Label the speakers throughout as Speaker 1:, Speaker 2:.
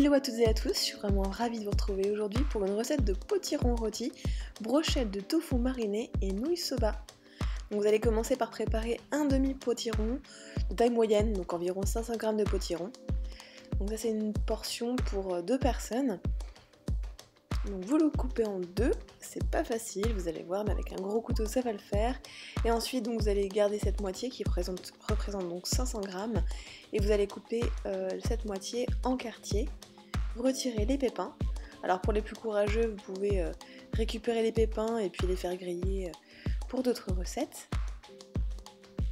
Speaker 1: Hello à toutes et à tous, je suis vraiment ravie de vous retrouver aujourd'hui pour une recette de potiron rôti, brochette de tofu mariné et nouilles soba. Donc vous allez commencer par préparer un demi-potiron de taille moyenne, donc environ 500 g de potiron. Donc ça c'est une portion pour 2 personnes. Donc vous le coupez en deux, c'est pas facile, vous allez voir, mais avec un gros couteau ça va le faire. Et ensuite donc vous allez garder cette moitié qui représente donc 500 g et vous allez couper cette moitié en quartiers. Vous retirez les pépins. Alors pour les plus courageux, vous pouvez récupérer les pépins et puis les faire griller pour d'autres recettes.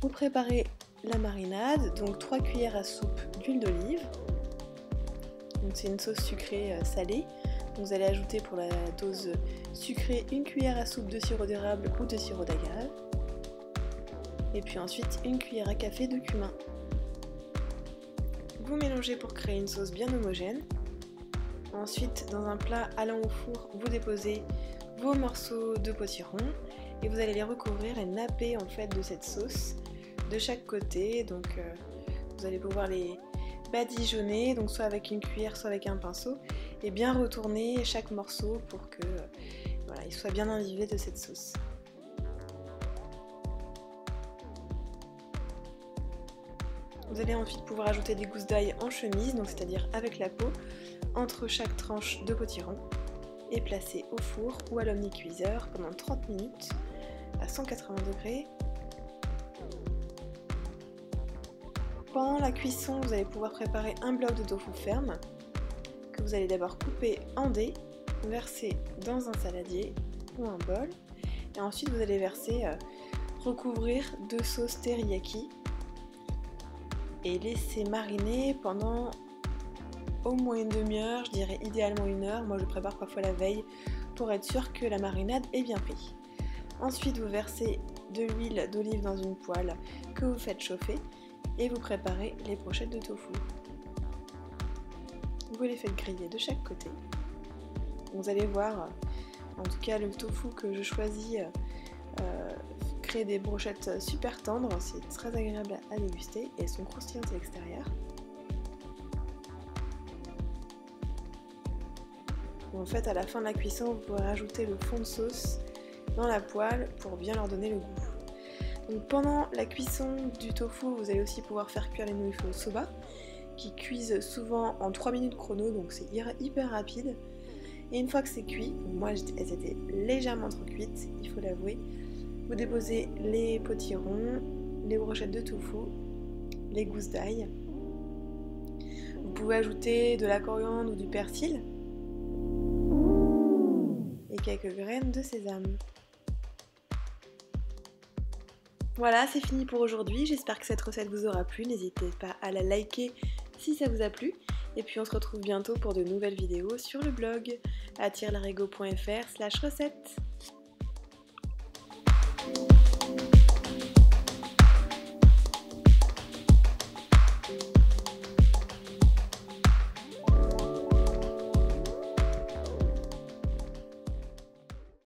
Speaker 1: Vous préparez la marinade, donc 3 cuillères à soupe d'huile d'olive. Donc c'est une sauce sucrée salée. Donc vous allez ajouter pour la dose sucrée 1 cuillère à soupe de sirop d'érable ou de sirop d'agave. Et puis ensuite 1 cuillère à café de cumin. Vous mélangez pour créer une sauce bien homogène. Ensuite, dans un plat allant au four, vous déposez vos morceaux de potiron et vous allez les recouvrir et napper en fait de cette sauce de chaque côté. Donc vous allez pouvoir les badigeonner, donc soit avec une cuillère, soit avec un pinceau, et bien retourner chaque morceau pour que voilà, il soit bien imbibé de cette sauce. Vous allez ensuite pouvoir ajouter des gousses d'ail en chemise, donc c'est-à-dire avec la peau, entre chaque tranche de potiron et placer au four ou à l'omnicuiseur pendant 30 minutes à 180 degrés. Pendant la cuisson, vous allez pouvoir préparer un bloc de tofu ferme que vous allez d'abord couper en dés, verser dans un saladier ou un bol et ensuite vous allez recouvrir de sauce teriyaki et laisser mariner pendant au moins une demi-heure, je dirais idéalement 1 heure. Moi je prépare parfois la veille pour être sûr que la marinade est bien prise. Ensuite vous versez de l'huile d'olive dans une poêle que vous faites chauffer et vous préparez les brochettes de tofu. Vous les faites griller de chaque côté. Vous allez voir, en tout cas le tofu que je choisis crée des brochettes super tendres, c'est très agréable à déguster et elles sont croustillantes à l'extérieur. En fait, à la fin de la cuisson, vous pourrez rajouter le fond de sauce dans la poêle pour bien leur donner le goût. Donc, pendant la cuisson du tofu, vous allez aussi pouvoir faire cuire les nouilles soba qui cuisent souvent en 3 minutes chrono, donc c'est hyper rapide. Et une fois que c'est cuit, moi elles étaient légèrement trop cuites, il faut l'avouer, vous déposez les potirons, les brochettes de tofu, les gousses d'ail. Vous pouvez ajouter de la coriandre ou du persil et quelques graines de sésame. Voilà, c'est fini pour aujourd'hui. J'espère que cette recette vous aura plu. N'hésitez pas à la liker si ça vous a plu. Et puis on se retrouve bientôt pour de nouvelles vidéos sur le blog @larego.fr/recette.